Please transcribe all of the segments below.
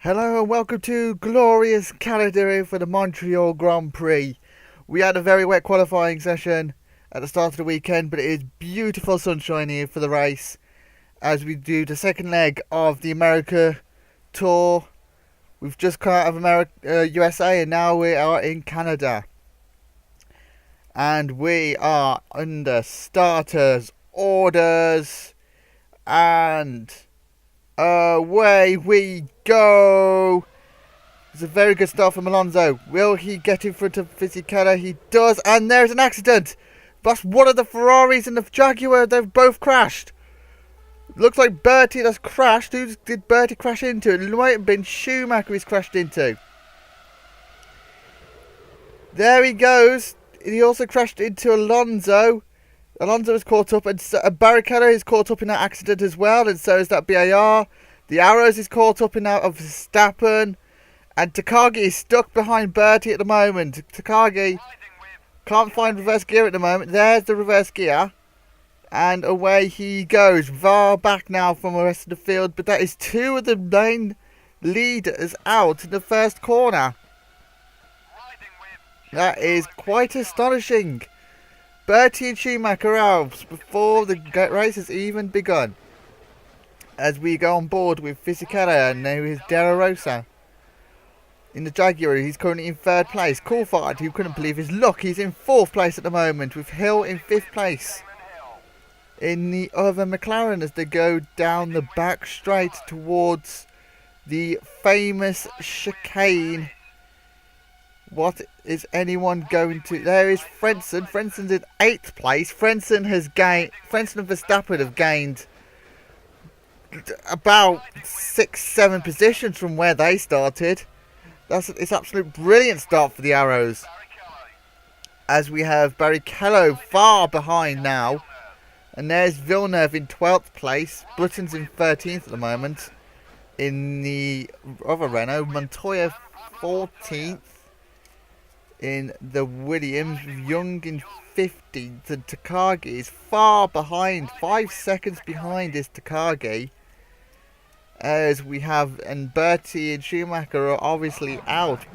Hello and welcome to glorious Canada for the Montreal Grand Prix. We had a very wet qualifying session at the start of the weekend, but it is beautiful sunshine here for the race as we do the second leg of the America Tour. We've just come out of USA and now we are in Canada. And we are under starters, orders, and away we go. It's a very good start from Alonso. Will he get in front of Fisichella? He does, and there's an accident. That's one of the Ferraris and the Jaguar. They've both crashed. Looks like Bertie has crashed. Who did Bertie crash into? It might have been Schumacher he's crashed into. There he goes. He also crashed into Alonso. Alonso is caught up, and Barrichello is caught up in that accident as well, and so is that BAR. The Arrows is caught up in that of Verstappen, and Takagi is stuck behind Bertie at the moment. Takagi can't find reverse gear at the moment. There's the reverse gear, and away he goes. Far back now from the rest of the field, but that is two of the main leaders out in the first corner. That is quite astonishing. Bertie and Schumacher out before the race has even begun. As we go on board with Fisichella and now is De La Rosa. In the Jaguar, he's currently in third place. Coulthard, who couldn't believe his luck, he's in fourth place at the moment, with Hill in fifth place. In the other McLaren, as they go down the back straight towards the famous chicane. What is anyone going to... There is Frentzen. Frentzen's in 8th place. Frentzen and Verstappen have gained about 6-7 positions from where they started. It's absolute brilliant start for the Arrows. As we have Barrichello far behind now. And there's Villeneuve in 12th place. Button's in 13th at the moment. In the other Renault, Montoya 14th. In the Williams, Young in 15th, and Takagi is far behind, 5 seconds behind is Takagi. As we have, and Bertie and Schumacher are obviously out.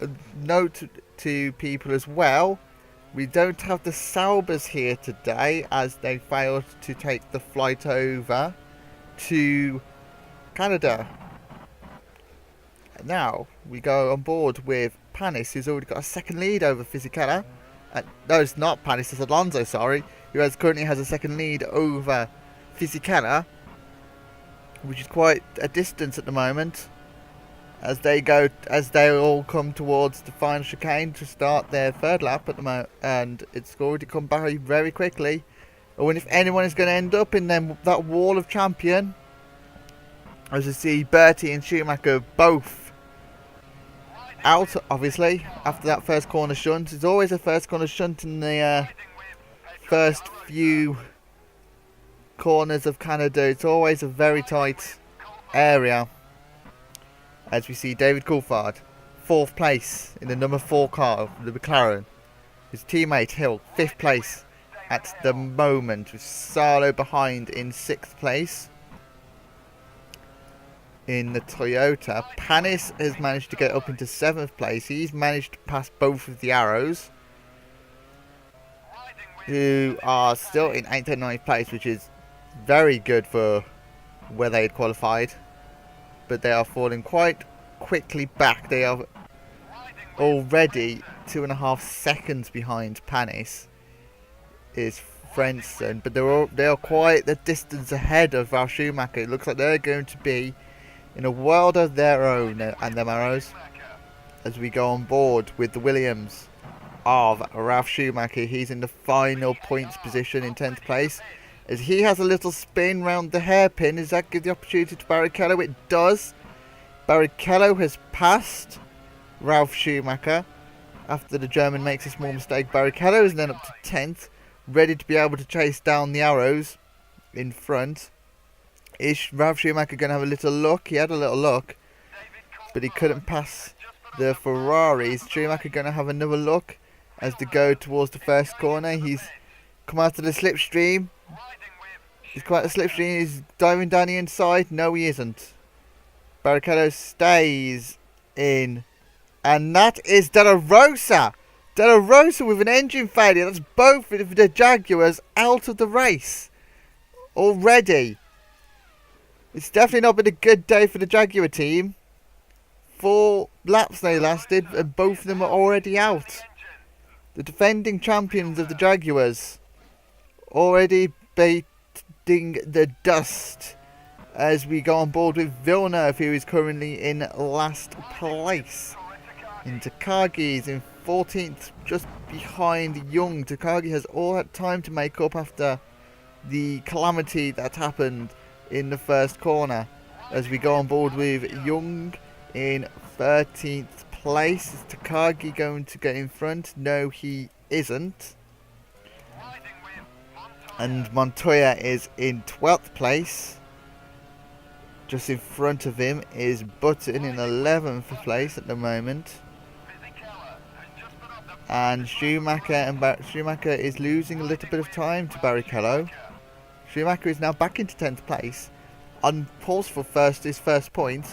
A note to people as well, we don't have the Saubers here today as they failed to take the flight over to Canada. Now we go on board with Panis, who's already got a second lead over Fisichella. No, it's not Panis, it's Alonso, sorry. Who currently has a second lead over Fisichella, which is quite a distance at the moment. As they all come towards the final chicane to start their third lap at the moment, and it's already come by very quickly. I wonder if anyone is going to end up in that wall of champion. As you see, Bertie and Schumacher both out, obviously, after that first corner shunt. There's always a first corner shunt in the first few corners of Canada. It's always a very tight area. As we see David Coulthard, 4th place in the number 4 car of the McLaren. His teammate Hill, 5th place at the moment, with Salo behind in 6th place. In the Toyota, Panis has managed to get up into 7th place. He's managed to pass both of the Arrows, who are still in 8th and 9th place, which is very good for where they had qualified. But they are falling quite quickly back. They are already 2.5 seconds behind Panis is Frentzen, but they are quite the distance ahead of Ralf Schumacher. It looks like they're going to be in a world of their own and them Arrows, as we go on board with the Williams of Ralf Schumacher. He's in the final points position in 10th place, as he has a little spin round the hairpin. Does that give the opportunity to Barrichello? It does. Barrichello has passed Ralf Schumacher after the German makes a small mistake. Barrichello is then up to 10th, ready to be able to chase down the Arrows in front. Is Ralf Schumacher going to have a little look? He had a little look, but he couldn't pass the Ferraris. Schumacher going to have another look as they go towards the first corner. He's come out of the slipstream. He's quite a slipstream. He's diving down the inside. No, he isn't. Barrichello stays in. And that is De La Rosa. De La Rosa with an engine failure. That's both of the Jaguars out of the race already. It's definitely not been a good day for the Jaguar team. 4 laps they lasted and both of them are already out. The defending champions of the Jaguars already beating the dust as we go on board with Villeneuve, who is currently in last place. And Takagi is in 14th, just behind Young. Takagi has all that time to make up after the calamity that happened in the first corner. As we go on board with Young in 13th place. Is Takagi going to get in front? No, he isn't. And Montoya is in 12th place. Just in front of him is Button in 11th place at the moment. And Schumacher is losing a little bit of time to Barrichello. Schumacher is now back into 10th place on pulse for his first point.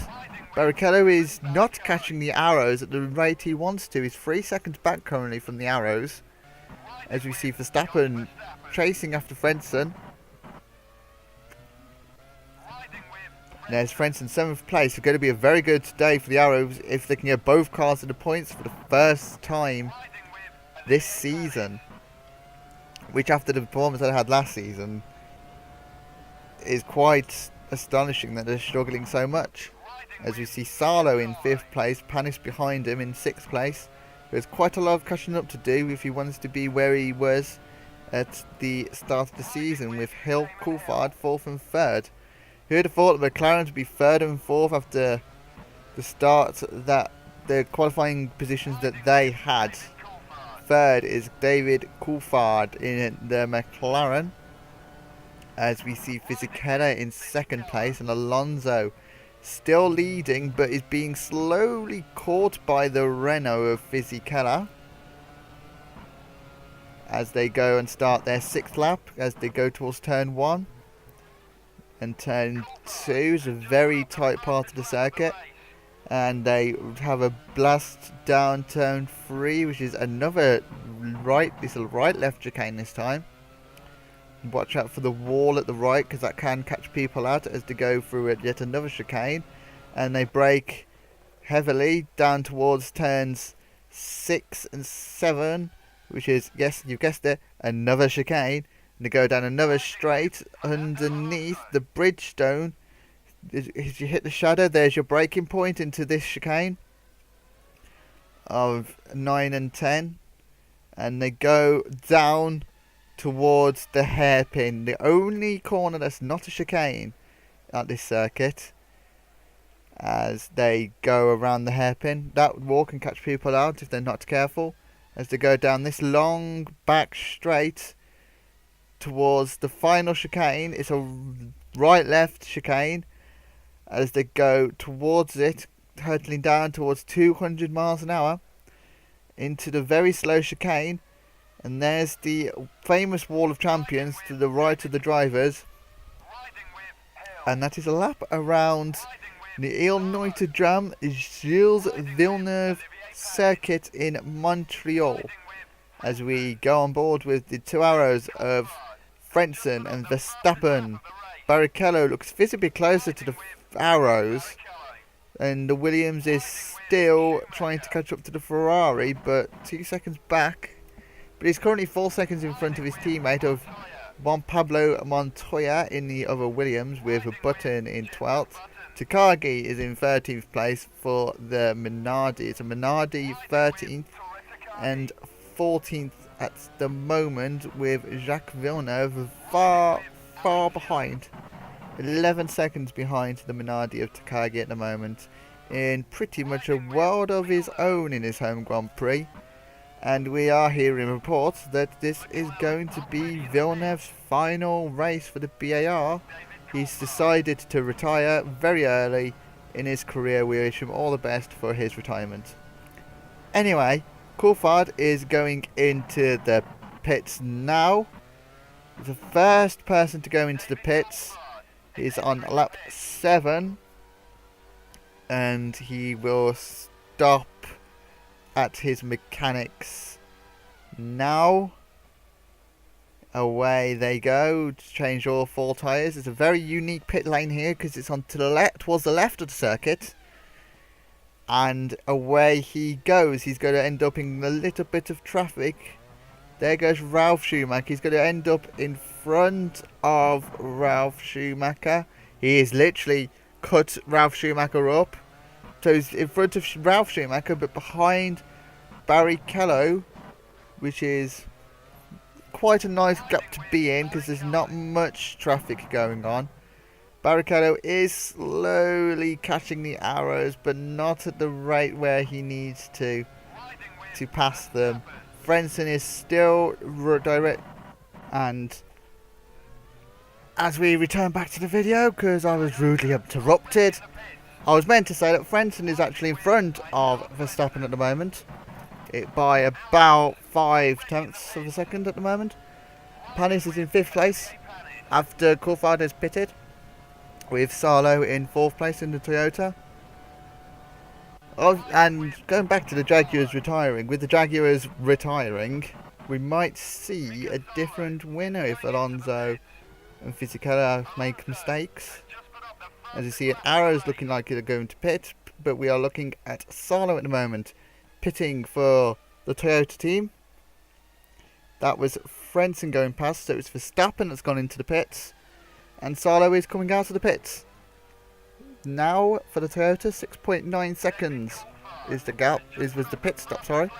Barrichello is not catching the arrows at the rate he wants to. He's 3 seconds back currently from the arrows. As we see Verstappen chasing after Frentzen. There's Frentzen 7th place. It's going to be a very good day for the arrows if they can get both cars to the points for the first time this season, which after the performance that I had last season is quite astonishing that they're struggling so much. As we see Salo in 5th place, Panis behind him in 6th place. There's quite a lot of catching up to do if he wants to be where he was at the start of the season, with Hill, Coulthard 4th and 3rd. Who would have thought that McLaren to be 3rd and 4th after the start that the qualifying positions that they had. 3rd is David Coulthard in the McLaren. As we see Fisichella in 2nd place, and Alonso still leading, but is being slowly caught by the Renault of Fisichella as they go and start their 6th lap, as they go towards turn 1. And turn 2 is a very tight part of the circuit. And they have a blast down turn 3, which is another this right left chicane this time. Watch out for the wall at the right, because that can catch people out as they go through yet another chicane. And they brake heavily down towards turns 6 and 7, which is, yes, you guessed it, another chicane. And they go down another straight underneath the Bridgestone. As you hit the shadow, there's your braking point into this chicane of 9 and 10. And they go down towards the hairpin, the only corner that's not a chicane at this circuit. As they go around the hairpin, that wall can catch people out if they're not careful. As they go down this long back straight towards the final chicane, it's a right-left chicane. As they go towards it, hurtling down towards 200 miles an hour into the very slow chicane. And there's the famous wall of champions to the right of the drivers. And that is a lap around the Ile-Notre-Dame Gilles Villeneuve circuit in Montreal. As we go on board with the 2 arrows of Frentzen and Verstappen. Barrichello looks visibly closer to the arrows. And the Williams is still trying to catch up to the Ferrari, but 2 seconds back. But he's currently 4 seconds in front of his teammate of Juan Pablo Montoya in the other Williams, with a Button in 12th. Takagi is in 13th place for the Minardi. It's a Minardi 13th and 14th at the moment, with Jacques Villeneuve far behind. 11 seconds behind the Minardi of Takagi at the moment, in pretty much a world of his own in his home Grand Prix. And we are hearing reports that this is going to be Villeneuve's final race for the BAR. He's decided to retire very early in his career. We wish him all the best for his retirement. Anyway, Coulthard is going into the pits now. The first person to go into the pits is on lap 7. and he will stop at his mechanics now. Away they go to change all 4 tyres. It's a very unique pit lane here because it's on to the left, towards the left of the circuit. And away he goes. He's going to end up in a little bit of traffic. There goes Ralf Schumacher. He's going to end up in front of Ralf Schumacher. He has literally cut Ralf Schumacher up. So he's in front of Ralf Schumacher, but behind Barrichello, which is quite a nice gap to be in because there's not much traffic going on. Barrichello is slowly catching the arrows, but not at the rate where he needs to pass them. Frentzen is still direct, and as we return back to the video, because I was rudely interrupted, I was meant to say that Frentzen is actually in front of Verstappen at the moment, by about 5/10 of a second at the moment. Panis is in 5th place after Coulthard has pitted, with Salo in 4th place in the Toyota. Oh, and going back to the Jaguars retiring, with the Jaguars retiring, we might see a different winner if Alonso and Fisichella make mistakes. As you see, Arrow's looking like they're going to pit, but we are looking at Salo at the moment, pitting for the Toyota team. That was Frentzen going past, so it's Verstappen that's gone into the pits, and Salo is coming out of the pits. Now for the Toyota, 6.9 seconds is the gap. Was the pit stop? Sorry.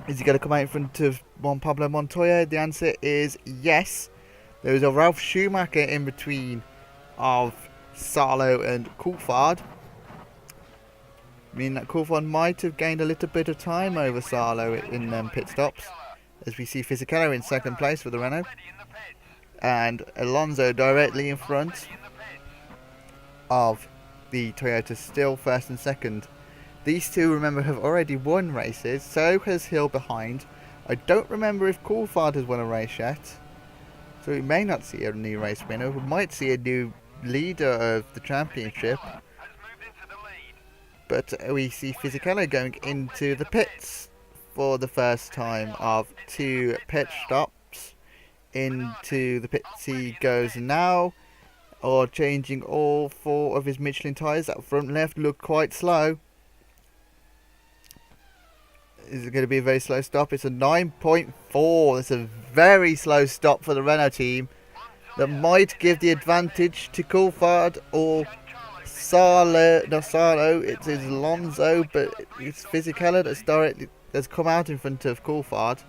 Is he going to come out in front of Juan Pablo Montoya? The answer is yes. There is a Ralf Schumacher in between of Salo and Coulthard, meaning that Coulthard might have gained a little bit of time over Salo in pit stops. As we see Fisichella in 2nd place for the Renault, and Alonso directly in front of the Toyota, still 1st and 2nd. These two, remember, have already won races, so has Hill behind. I don't remember if Coulthard has won a race yet, so we may not see a new race winner. We might see a new leader of the championship, but we see Fisichella going into the pits for the first time of 2 pit stops. Into the pits he goes now, or changing all 4 of his Michelin tyres. That front left looked quite slow. Is it going to be a very slow stop? It's a 9.4. It's a very slow stop for the Renault team. That might give the advantage to Coulthard or Salo. No, Salo. It is Alonso, but it's Fisichella that's come out in front of Coulthard.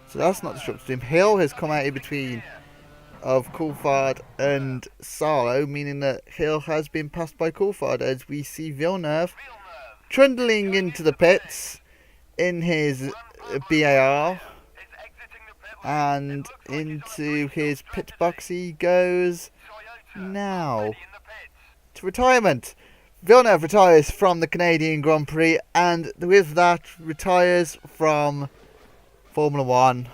So that's not disrupted him. Hill has come out in between of Coulthard and Salo, meaning that Hill has been passed by Coulthard, as we see Villeneuve trundling into the pits in his BAR, and into his pit box he goes now to retirement. Villeneuve retires from the Canadian Grand Prix, and with that retires from Formula 1.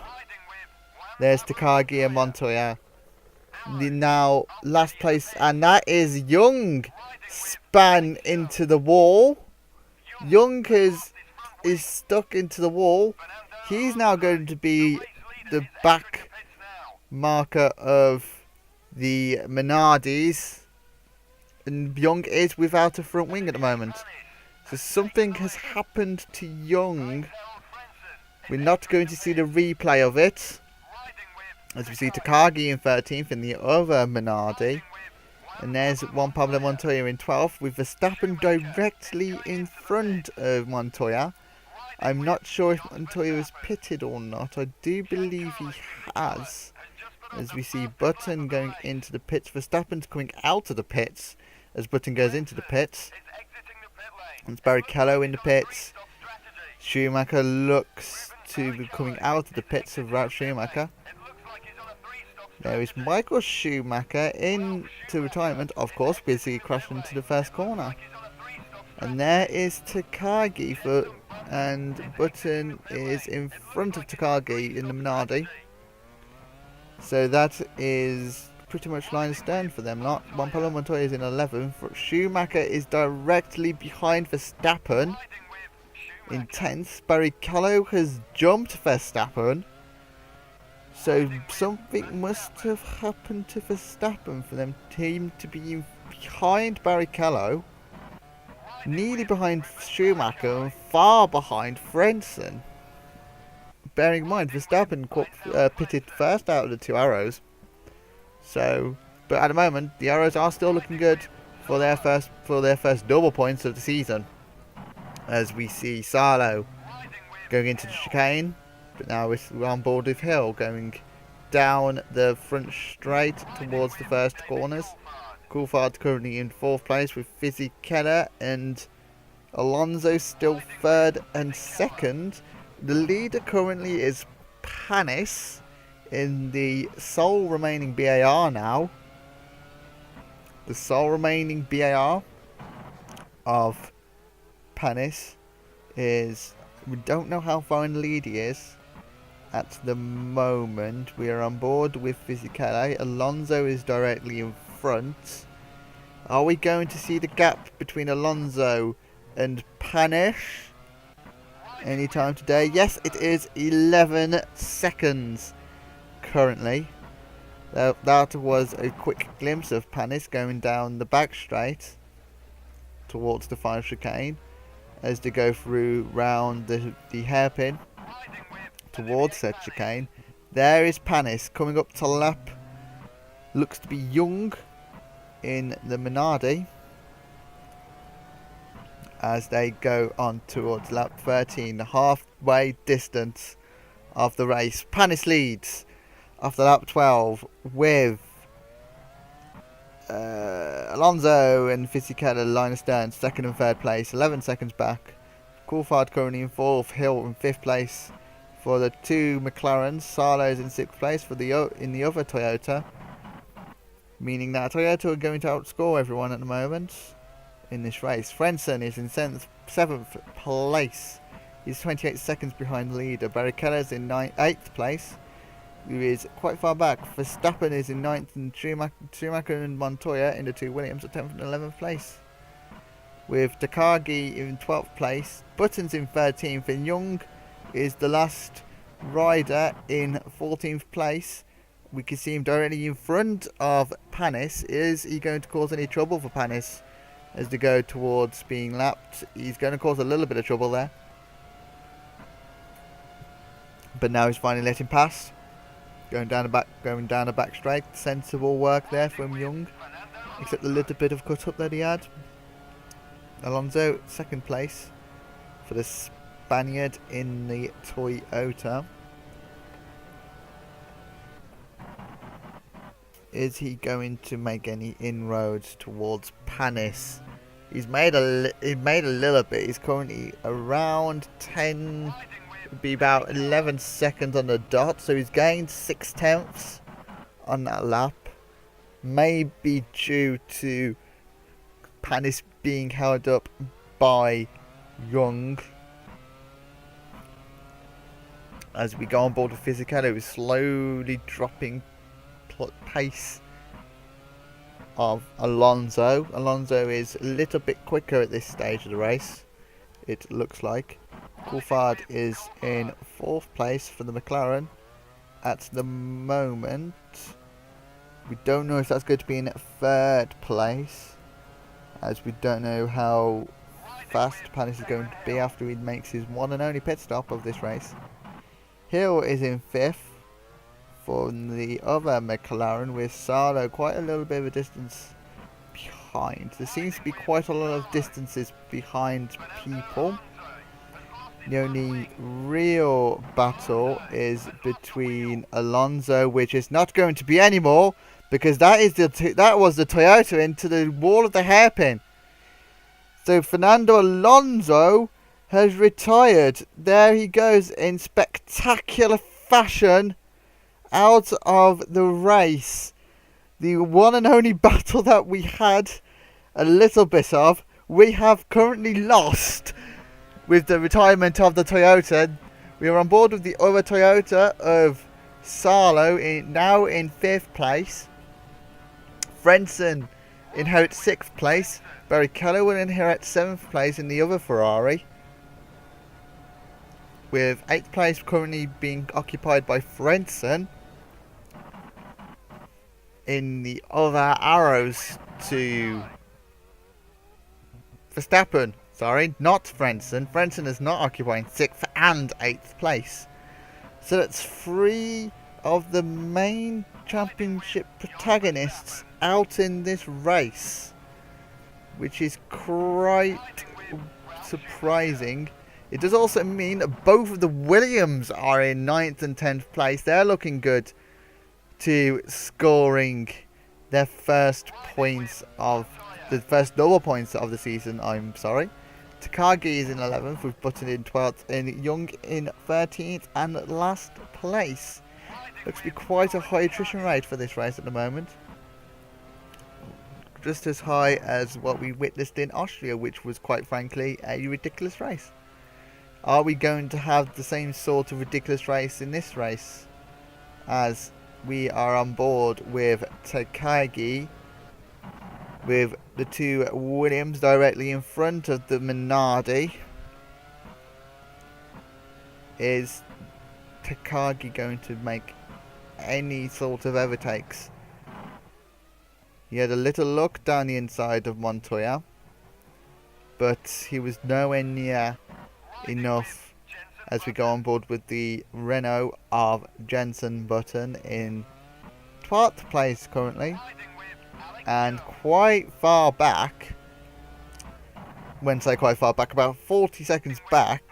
There's Takagi and Montoya. Now last place, and that is Young span into the wall. Young is stuck into the wall. He's now going to be the back marker of the Minardis, and Young is without a front wing at the moment. So something has happened to Young. We're not going to see the replay of it, as we see Takagi in 13th in the other Minardi. And there's Juan Pablo Montoya in 12th, with Verstappen directly in front of Montoya. I'm not sure if Montoya is pitted or not. I do believe he has. As we see Button going into the pits. Verstappen's coming out of the pits as Button goes into the pits. It's Barrichello in the pits. Schumacher looks to be coming out of the pits of Ralf Schumacher. There is Michael Schumacher into retirement, of course, because he crashed into the first corner. And there is Takagi, and Button is in front of Takagi in the Minardi. So that is pretty much line astern for them lot. Montreal Montoya is in 11th. Schumacher is directly behind Verstappen in 10th. Barrichello has jumped Verstappen. So something must have happened to Verstappen for them team to be behind Barrichello, nearly behind Schumacher, and far behind Frentzen. Bearing in mind, Verstappen pitted first out of the two arrows. So, but at the moment, the arrows are still looking good for their first double points of the season. As we see Salo going into the chicane, but now we're on board with Hill going down the front straight towards the first corners. Coulthard currently in 4th place with Fisichella and Alonso still 3rd and 2nd. The leader currently is Panis in the sole remaining BAR now. The sole remaining BAR of Panis is, we don't know how far in the lead he is at the moment. We are on board with Fisichella. Alonso is directly in front. Are we going to see the gap between Alonso and Panis anytime today? Yes, it is 11 seconds currently. That was a quick glimpse of Panis going down the back straight towards the final chicane as they go through round the hairpin towards said chicane. There is Panis coming up to lap. Looks to be Young in the Minardi as they go on towards lap 13, the halfway distance of the race. Panis leads after lap 12 with Alonso and Fisichella line astern, 2nd and 3rd place, 11 seconds back. Coulthard currently in 4th, Hill in 5th place for the two McLarens. Salo's in 6th place for the in the other Toyota, meaning that Toyota are going to outscore everyone at the moment in this race. Frentzen is in 7th place. He's 28 seconds behind the leader. Barrichello's in 8th place, who is quite far back. Verstappen is in 9th, and Schumacher and Montoya in the two Williams at 10th and 11th place. With Takagi in 12th place, Buttons in 13th, and Young is the last rider in 14th place. We can see him directly in front of Panis. Is he going to cause any trouble for Panis as they go towards being lapped? He's going to cause a little bit of trouble there, but now he's finally let him pass. Going down the back straight. Sensible work there from Young, except the little bit of cut up that he had. Alonso 2nd place for the Spaniard in the Toyota. Is he going to make any inroads towards Panis? He's made a little bit. He's currently around 10, would be about 11 seconds on the dot. So he's gained 6/10 on that lap. Maybe due to Panis being held up by Young. As we go on board with Fisichella, who's slowly dropping pace of Alonso. Alonso is a little bit quicker at this stage of the race, it looks like. Coulthard is in 4th place for the McLaren at the moment. We don't know if that's going to be in 3rd place, as we don't know how fast Panis is going to be after he makes his one and only pit stop of this race. Hill is in 5th for the other McLaren, with Salo quite a little bit of a distance behind. There seems to be quite a lot of distances behind people. The only real battle is between Alonso, which is not going to be anymore, because that was the Toyota into the wall of the hairpin. So Fernando Alonso has retired. There he goes in spectacular fashion out of the race. The one and only battle that we had a little bit of, we have currently lost with the retirement of the Toyota. We are on board with the other Toyota of Salo, now in 5th place. Frentzen inherits 6th place. Barrichello will inherit 7th place in the other Ferrari, with 8th place currently being occupied by Frentzen. In the other arrows to Verstappen, sorry, not Frentzen. Frentzen is not occupying 6th and 8th place. So that's 3 of the main championship protagonists out in this race, which is quite surprising. It does also mean that both of the Williams are in 9th and 10th place. They're looking good to scoring their first points of the first double points of the season. I'm sorry. Takagi is in 11th with Button in 12th and Young in 13th and last place. Looks to be quite a high attrition rate for this race at the moment. Just as high as what we witnessed in Austria, which was quite frankly a ridiculous race. Are we going to have the same sort of ridiculous race in this race? As we are on board with Takagi, with the 2 Williams directly in front of the Minardi. Is Takagi going to make any sort of overtakes? He had a little look down the inside of Montoya, but he was nowhere near enough as we go on board with the Renault of Jenson Button in 12th place currently, and quite far back, when I say quite far back, about 40 seconds back,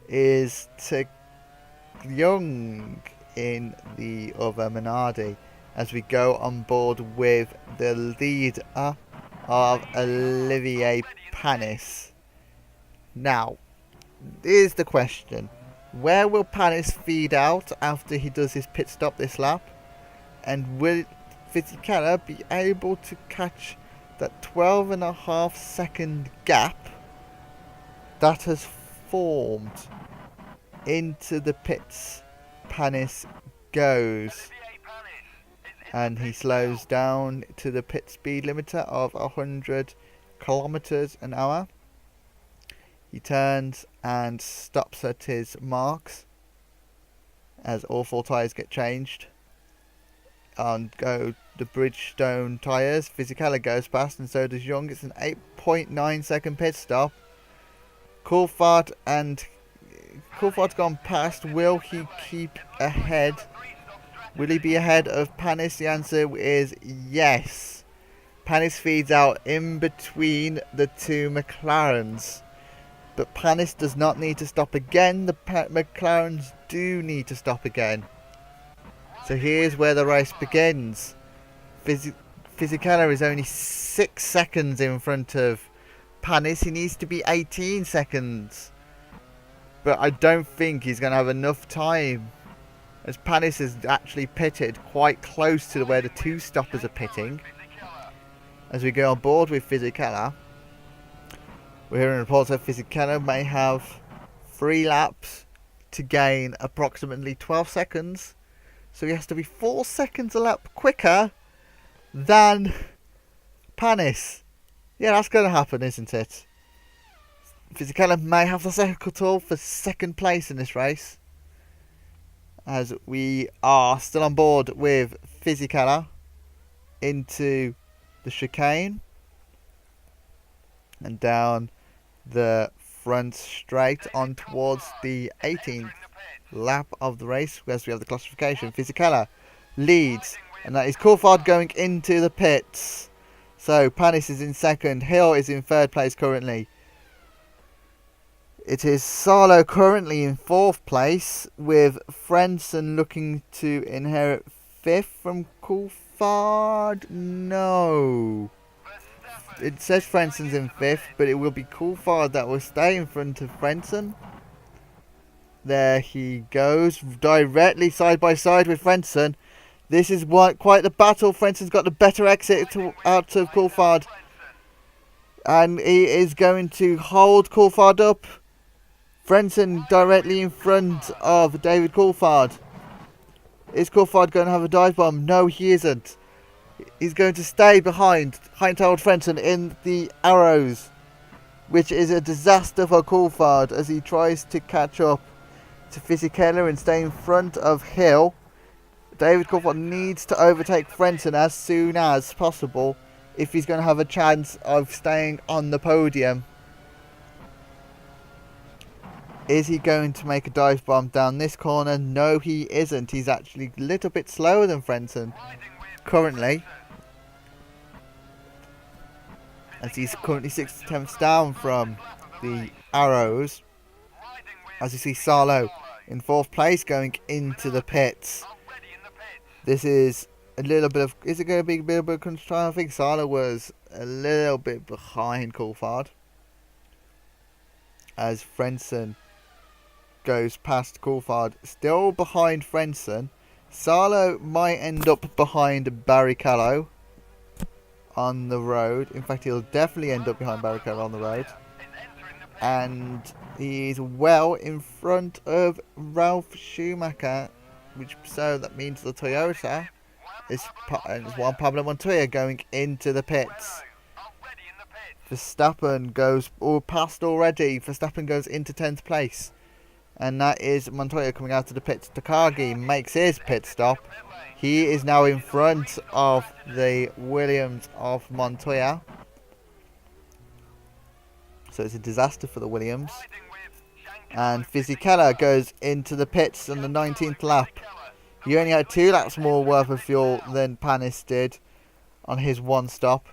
is Young in the other Minardi as we go on board with the leader of Olivier Panis. Now, here's the question. Where will Panis feed out after he does his pit stop this lap? And will Fisichella be able to catch that 12.5 second gap that has formed into the pits? Panis goes, and he slows down to the pit speed limiter of 100 kilometers an hour. He turns and stops at his marks as all 4 tyres get changed. On go the Bridgestone tyres. Fisichella goes past, and so does Young. It's an 8.9 second pit stop. Coulthard's gone past. Will he keep ahead? Will he be ahead of Panis? The answer is yes. Panis feeds out in between the 2 McLarens. But Panis does not need to stop again. The McLarens do need to stop again. So here's where the race begins. Fisichella is only 6 seconds in front of Panis. He needs to be 18 seconds. But I don't think he's going to have enough time, as Panis is actually pitted quite close to where the 2 stoppers are pitting. As we go on board with Fisichella, we're hearing reports that Fisichella may have 3 laps to gain approximately 12 seconds. So he has to be 4 seconds a lap quicker than Panis. Yeah, that's going to happen, isn't it? Fisichella may have the title for 2nd place in this race, as we are still on board with Fisichella into the chicane and down the front straight on towards the 18th lap of the race, as we have the classification. Fisichella leads, and that is Coulthard going into the pits. So Panis is in 2nd, Hill is in 3rd place currently. It is Salo currently in 4th place, with Frentzen looking to inherit 5th from Coulthard. No. It says Frentzen's in 5th, but it will be Coulthard that will stay in front of Frentzen. There he goes, directly side by side with Frentzen. This is quite the battle. Frentzen's got the better exit out of Coulthard, and he is going to hold Coulthard up. Frentzen directly in front of David Coulthard. Is Coulthard going to have a dive bomb? No, he isn't. He's going to stay behind Heintold Frentzen in the arrows, which is a disaster for Coulthard as he tries to catch up to Fisichella and stay in front of Hill. David Coulthard needs to overtake Frentzen as soon as possible if he's going to have a chance of staying on the podium. Is he going to make a dive bomb down this corner? No, he isn't. He's actually a little bit slower than Frentzen currently, as he's currently 6/10 down from the arrows. As you see, Sarlo in 4th place going into the pits. This is a little bit of... Is it going to be a bit of control? I think Sarlo was a little bit behind Coulthard, as Frentzen goes past Coulthard. Still behind Frentzen. Sarlo might end up behind Barrichello on the road. In fact, he'll definitely end up behind Barrichello on the road. And he's well in front of Ralf Schumacher, so that means the Toyota is Juan Pablo Montoya going into the pits. Verstappen goes past already. Verstappen goes into 10th place. And that is Montoya coming out of the pits. Takagi makes his pit stop. He is now in front of the Williams of Montoya. So it's a disaster for the Williams. And Fisichella goes into the pits on the 19th lap. He only had 2 laps more worth of fuel than Panis did on his one stop.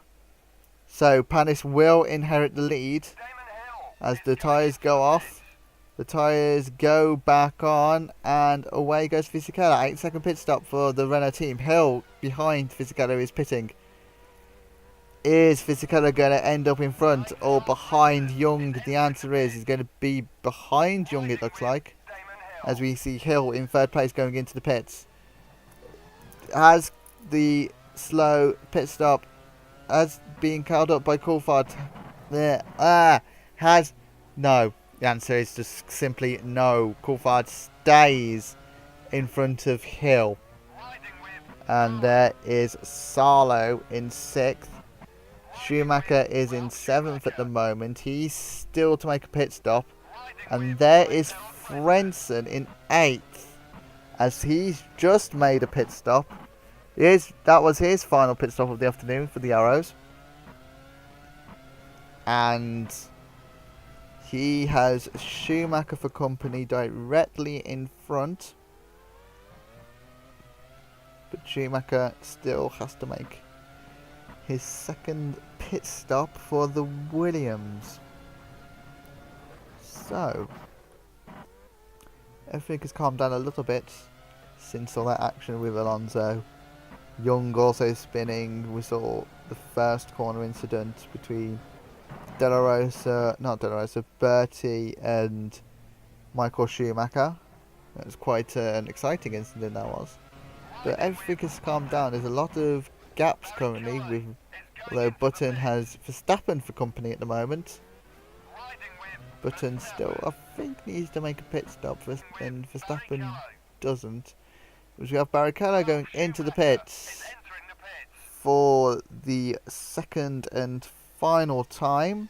So Panis will inherit the lead as the tyres go off. The tyres go back on, and away goes Fisichella. 8-second pit stop for the Renault team. Hill behind Fisichella is pitting. Is Fisichella going to end up in front or behind Young? The answer is he's going to be behind Young, it looks like, as we see Hill in 3rd place going into the pits. Has the slow pit stop as being called up by Coulthard? No. The answer is just simply no. Coulthard stays in front of Hill. And there is Sarlo in 6th. Schumacher is in 7th at the moment. He's still to make a pit stop. And there is Frentzen in 8th, as he's just made a pit stop. That was his final pit stop of the afternoon for the Arrows. And he has Schumacher for company directly in front. But Schumacher still has to make his 2nd pit stop for the Williams. So, everything has calmed down a little bit since all that action with Alonso. Young also spinning. We saw the first corner incident between Bertie and Michael Schumacher. It was quite an exciting incident, that was. But everything has calmed down. There's a lot of gaps currently, although Button has Verstappen for company at the moment. Button still, I think, needs to make a pit stop, and Verstappen doesn't. We have Barrichello going into the pits for the 2nd and final time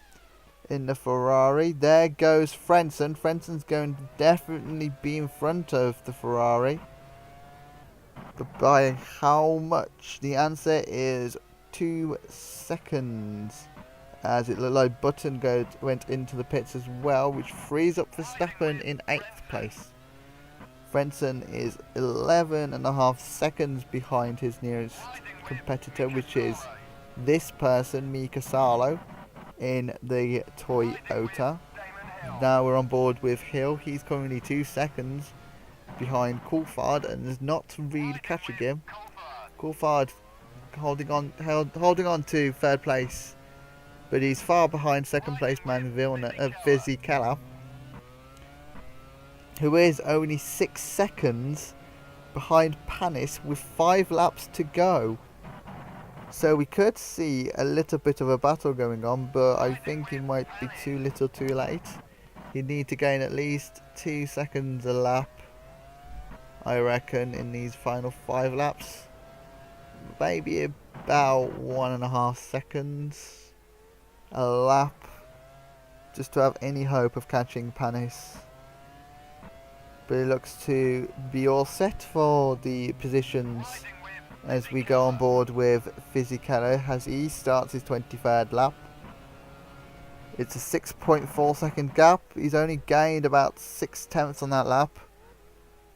in the Ferrari. There goes Frentzen. Frentzen's going to definitely be in front of the Ferrari. But by how much? The answer is 2 seconds. As it looked like Button went into the pits as well, which frees up Verstappen in 8th place. Frentzen is 11.5 seconds behind his nearest competitor, which is this person, Mika Salo, in the Toyota. Now we're on board with Hill. He's currently 2 seconds behind Coulthard and is not really catching him. Coulthard holding on to 3rd place, but he's far behind 2nd place man Fisichella, who is only 6 seconds behind Panis with 5 laps to go. So we could see a little bit of a battle going on, but I think it might be too little too late. You need to gain at least 2 seconds a lap, I reckon, in these final 5 laps. Maybe a about 1.5 seconds a lap just to have any hope of catching Panis. But it looks to be all set for the positions as we go on board with Fisichella as he starts his 23rd lap. It's a 6.4 second gap. He's only gained about 6/10 on that lap.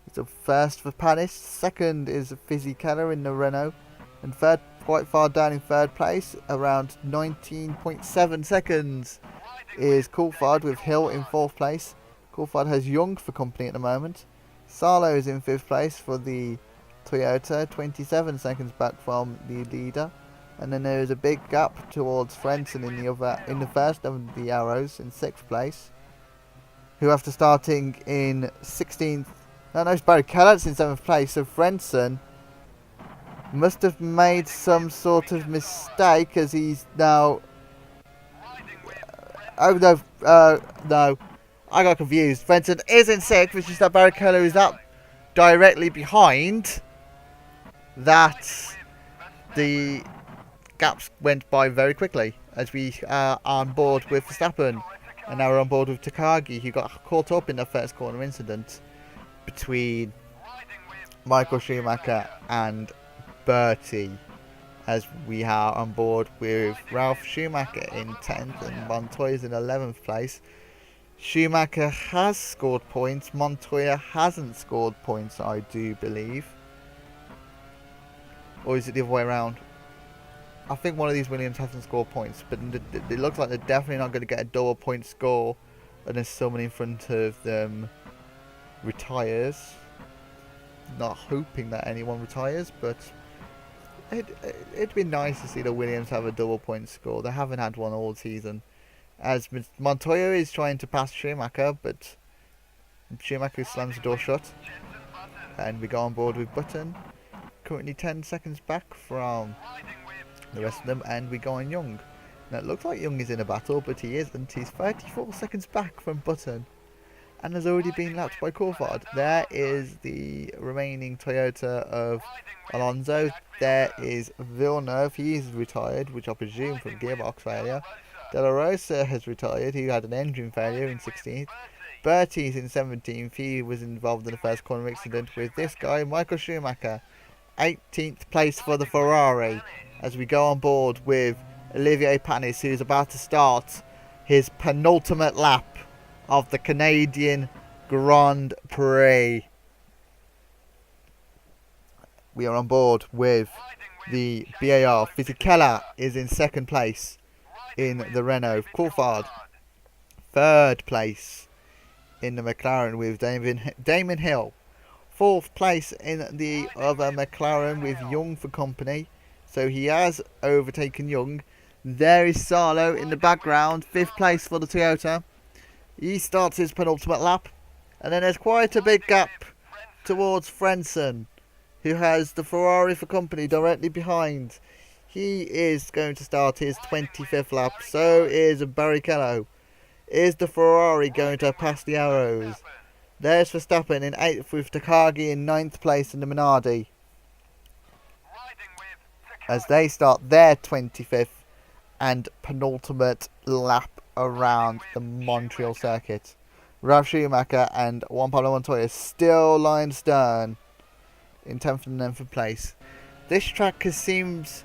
It's a first for Panis. Second is Fisichella in the Renault. And third, quite far down in third place, around 19.7 seconds, is Coulthard with Hill in fourth place. Coulthard has Young for company at the moment. Sarlo is in fifth place for the Toyota, 27 seconds back from the leader. And then there is a big gap towards Frentzen in the first of the arrows in sixth place, who after starting in 16th, it's Barry Kellett's in seventh place. So Frentzen must have made some sort of mistake as he's now. No, I got confused. Frentzen is in sixth, which is that Barry Keller is up directly behind. That the gaps went by very quickly as we are on board with Verstappen, and now we're on board with Takagi, who got caught up in the first corner incident between Michael Schumacher and Bertie, as we are on board with Ralf Schumacher in 10th and Montoya's in 11th place. Schumacher has scored points, Montoya hasn't scored points, I do believe. Or is it the other way around? I think one of these Williams hasn't scored points, but it looks like they're definitely not going to get a double point score unless someone in front of them retires. Not hoping that anyone retires, but it'd be nice to see the Williams have a double point score. They haven't had one all season. As Montoya is trying to pass Schumacher, but Schumacher slams the door shut. And we go on board with Button, currently 10 seconds back from the rest of them, and we go on Young. Now it looks like Young is in a battle, but he isn't. He's 34 seconds back from Button and has already been lapped by Coulthard. There is the remaining Toyota of Alonso. There is Villeneuve, he's retired, which I presume from gearbox failure. De La Rosa has retired, he had an engine failure in 16th. Bertie's in 17th, he was involved in the first corner accident with this guy, Michael Schumacher. 18th place for the Ferrari, as we go on board with Olivier Panis, who's about to start his penultimate lap of the Canadian Grand Prix. We are on board with the BAR. Fisichella is in second place in the Renault. Coulthard, third place in the McLaren with Damon Hill. Fourth place in the other McLaren with Young for company. So he has overtaken Young. There is Sarlo in the background, fifth place for the Toyota. He starts his penultimate lap. And then there's quite a big gap towards Frentzen, who has the Ferrari for company directly behind. He is going to start his 25th lap. So is Barrichello. Is the Ferrari going to pass the arrows? There's Verstappen in 8th with Takagi in 9th place in the Minardi, as they start their 25th and penultimate lap around the Montreal circuit. Ralf Schumacher and Juan Pablo Montoya still line stern in 10th and 11th place. This track seems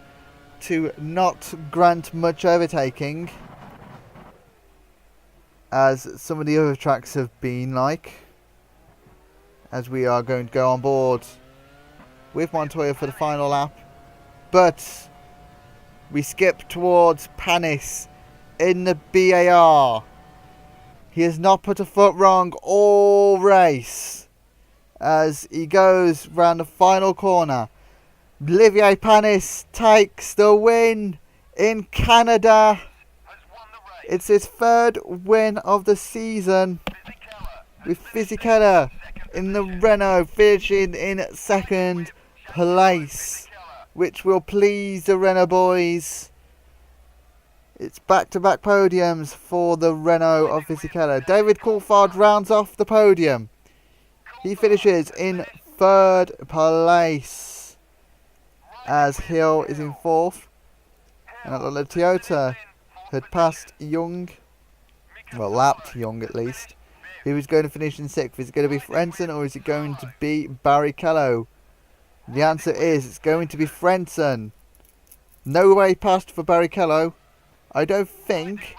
to not grant much overtaking, as some of the other tracks have been like. As we are going to go on board with Montoya for the final lap. But we skip towards Panis in the BAR. He has not put a foot wrong all race as he goes round the final corner. Olivier Panis takes the win in Canada. It's his third win of the season, with Fisichella in the Renault finishing in second place, which will please the Renault boys. It's back-to-back podiums for the Renault of Fisichella. David Coulthard rounds off the podium. He finishes in third place. as Hill is in 4th. And it looked like Toyota had passed Young, well, lapped Young at least. Who is going to finish in 6th? Is it going to be Frenson or is it going to be Barrichello? The answer is it's going to be Frenson. No way past for Barrichello. I don't think,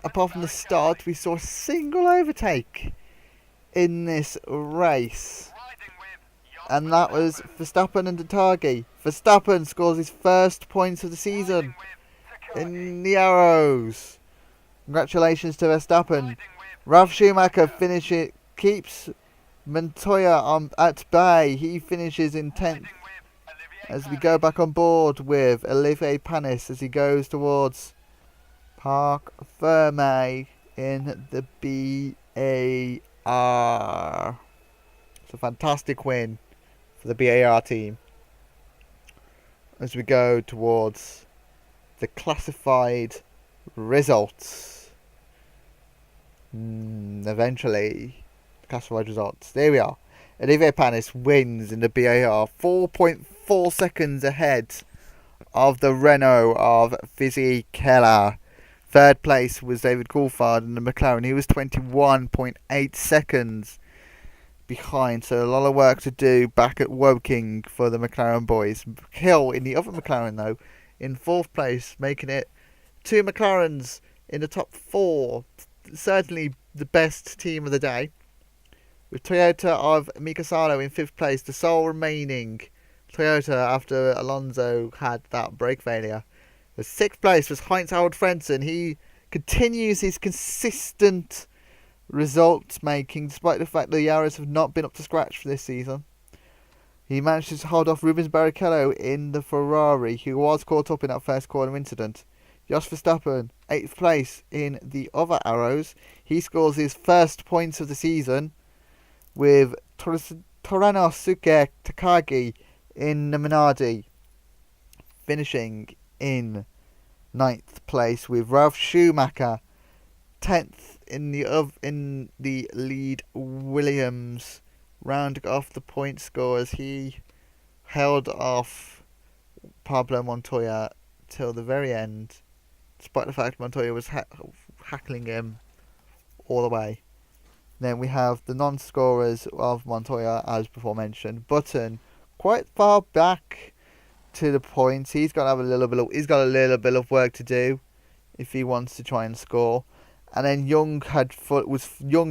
apart from the start, we saw a single overtake in this race. And that was Verstappen and Detagi. Verstappen scores his first points of the season in the Arrows. Congratulations to Verstappen. Ralf Schumacher keeps Montoya at bay. He finishes in 10th. As we go back on board with Olivier Panis as he goes towards Parc Ferme in the BAR. It's a fantastic win for the BAR team. As we go towards the classified results. Eventually, classified results. There we are. Olivier Panis wins in the BAR 4.4 seconds ahead of the Renault of Fizzy Keller. Third place was David Coulthard in the McLaren. He was 21.8 seconds behind, so a lot of work to do back at Woking for the McLaren boys. Hill in the other McLaren though, in 4th place, making it 2 McLarens in the top 4. Certainly the best team of the day. With Toyota of Mika Salo in 5th place, the sole remaining Toyota after Alonso had that brake failure. The 6th place was Heinz-Harald Frentzen. He continues his consistent results making despite the fact that the Yaris have not been up to scratch for this season. He managed to hold off Rubens Barrichello in the Ferrari, who was caught up in that first corner incident. Jos Verstappen, 8th place in the other Arrows. He scores his first points of the season with Toranosuke Takagi in the Minardi, finishing in 9th place with Ralf Schumacher 10th in the lead Williams, rounding off the point scorers. He held off Pablo Montoya till the very end, despite the fact Montoya was hackling him all the way. Then we have the non-scorers of Montoya, as before mentioned. Button quite far back to the points. He's got a little bit of work to do if he wants to try and score. And then Young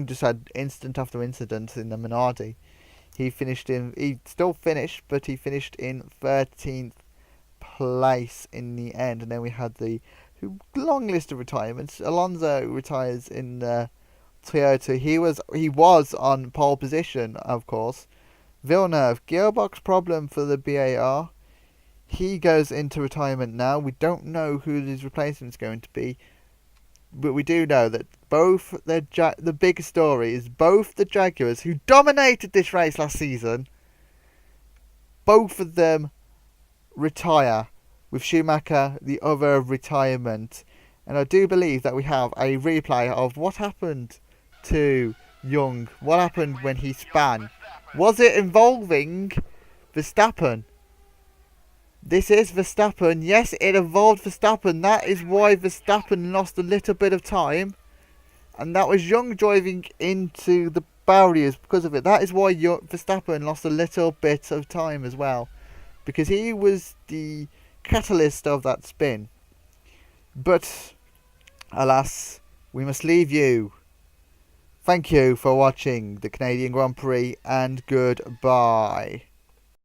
just had instant after incident in the Minardi. He still finished, but he finished in 13th place in the end. And then we had the long list of retirements. Alonso retires in the Toyota. He was on pole position, of course. Villeneuve, gearbox problem for the BAR. He goes into retirement now. We don't know who his replacement is going to be, but we do know that the big story is both the Jaguars, who dominated this race last season, both of them retire, with Schumacher the other retirement. And I do believe that we have a replay of what happened to Young. What happened when he span? Was it involving Verstappen? This is Verstappen. Yes, it involved Verstappen. That is why Verstappen lost a little bit of time. And that was Young driving into the barriers because of it. That is why Verstappen lost a little bit of time as well, because he was the catalyst of that spin. But alas, we must leave you. Thank you for watching the Canadian Grand Prix, and goodbye.